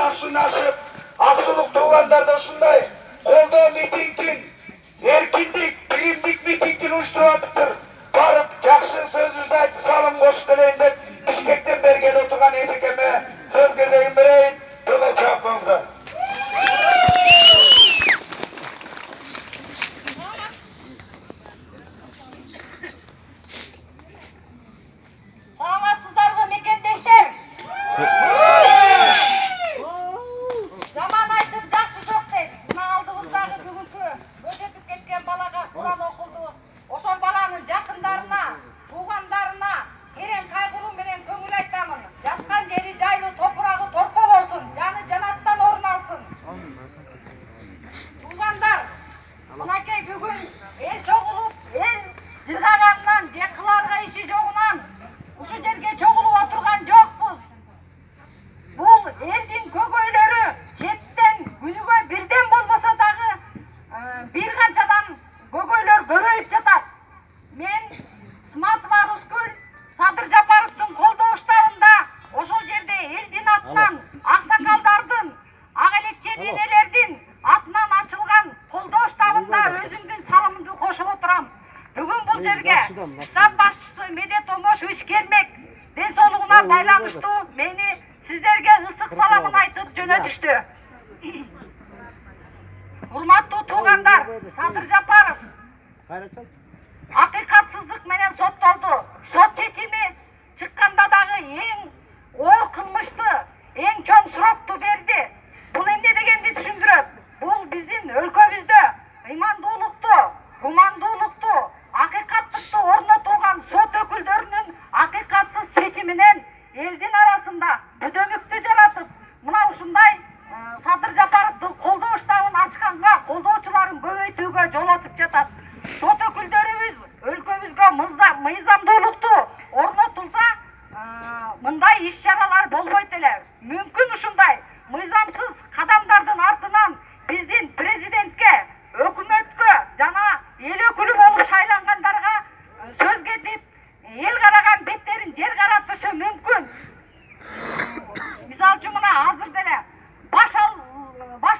башын ашып, Аксулук туугандарда ушундай колдоо митингин, эркиндик, биримдик митингин уюштуруп атыптыр. Барып жакшы сөзүбүздү айтып салым кошуп келейин деп Бишкектен берген отурган эжекеме сөз кезегин берейин. Тоголо чапыңыздар. Саламатсыздарбы мекендештер? Жаман айтып жакшы жок дейт. Мына алдыбыздагы бүгүнкү көчөтүп кеткен балага Куран окулду. Ошол баланын жакындарына, туугандарына терең кайгыруу менен көңүл айтамын. Жаткан жери жайлуу, топурагы торко болсун, жаны жанаттан орун алсын. Туугандар, мынакей бүгүн эл чогулуп, эл жыргаганынан, же кыларга иши жогунан ушу жерге чогулуп отурган жокпуз. Бул элдин көкөйлөрү четтен күнүгө бирден болбосо дагы бир канчадан көкөйлөр көбөйүп жатат. Мен Сматова Рускүл Садыр Жапаровдун колдоо штабында ошол жерде элдин атынан, аксакалдардын, ак элекче энелердин атынан ачылган колдоо штабында өзүмдүн салымымды кошуп отурам. Бүгүн бул жерге штаб башчысы Медет Омошевич келмек. Ден соолугуна байланыштуу мени сиздерге ысык саламын айтып жөнөтүштү. Урматтуу туугандар, Садыр Жапаров акыйкатсыздык менен соттолду. Сот чечими чыкканда дагы эң оор кылмышты, эң чоң сурокту берди. Бул эмне дегенди түшүндүрөт? Бул биздин өлкөбүздө ыймандуулукту, гумандуулукту, акыйкаттыкты орнотулган сот өкүлдөрүнүн акыйкатсыз чечиминен элдин арасында бүдөмүктү жаратып, мына ушундай Садыр Жапаровдун колдоо штабын ачканга колдоочуларын көбөйтүүгө жол отуп жатат. Сот өкүлдөрүбүз өлкөбүзгө мыйзамдуулукту орнотулса, мындай иш-чаралар болбойт эле. Мүмкүн ушундай мыйзамсыз кадамдардын артынан биздин президентке, өкмөткө жана эл өкүлү болуп шайлангандарга сөз кетип, эл караган беттерин жер каратышы мүмкүн. Мисалы үчүн мына азыр деле баш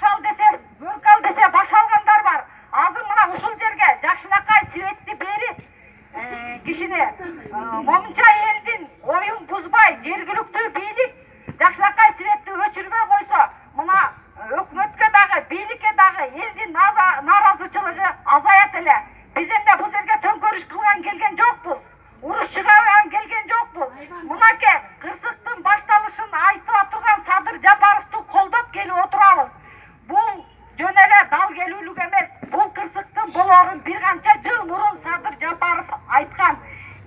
ал десе, бөрк ал десе баш алгандар бар. Азыр мына ушул жерге жакшынакай светти берип, кишини момунча элдин оюн бузбай, жергиликтүү бийлик жакшынакай светти өчүрбөй койсо, мына өкмөткө дагы, бийликке дагы элдин нааразычылыгы азаят эле. Биз эмне бул жерге төңкөрүш кылган келген жокпуз. Уруш чыгарган келген жокпуз. Мынакей кырсыктын башталышын айтып турган Садыр Жапаровду колдоп келип отурабыз. Бул жөн эле дал келүүлүк эмес. Бул кырсыктын болорун бир канча жыл мурун Садыр Жапаров айткан.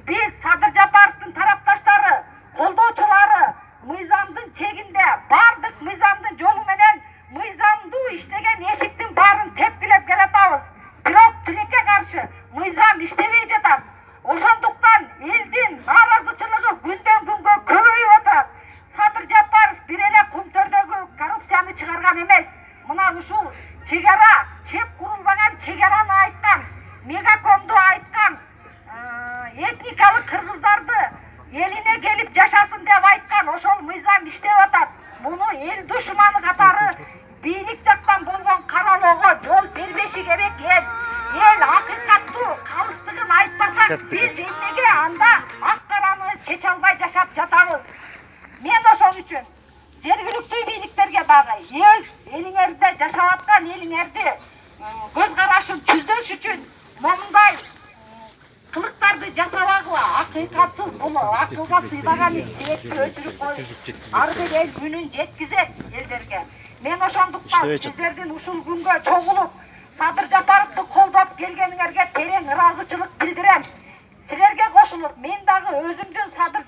Биз Садыр Жапаровдун тарапташтары, колдоочулары мыйзамдын чегинде, бардык мыйзамдын жолу менен мыйзамдуу иштеген эшиктин баарын тепкилеп келатабыз. Бирок тилекке каршы мыйзам иштебей жатат. Ошондуктан элдин нааразычылыгы күндөн күнгө көбөйүп атат. Садыр Жапаров бир эле Кумтөрдөгү коррупцияны чыгарган эмес. Мына ушул чегара, чеп курулбаган чегараны айткан, мегакомду айткан, этникалык кыргыздарды элине келип жашасын деп айткан ошол мыйзам иштеп атат. Муну эл душманы катары бийлик жактан болгон каралоого жол бербеши керек эл. Эл акыйкаттуу калыстыгын айтпасак, биз эмнеге анда ак караны чече албай жашап жатабыз? Мен ошон үчүн жергиликтүү бийликтерге дагы элиңерде жашап аткан элиңерди көз карашын түздөш үчүн момундай кылыктарды жасабагыла. Акыйкатсыз бул акылга сыйбаган иш светти өчүрүп коюп, ар бир эл күнүн жеткизет элдерге. Мен ошондуктан сиздердин ушул күнгө чогулуп Садыр Жапаровду колдоп келгениңерге терең ыраазычылык билдирем. Силерге кошулуп, мен дагы өзүмдүн Садыр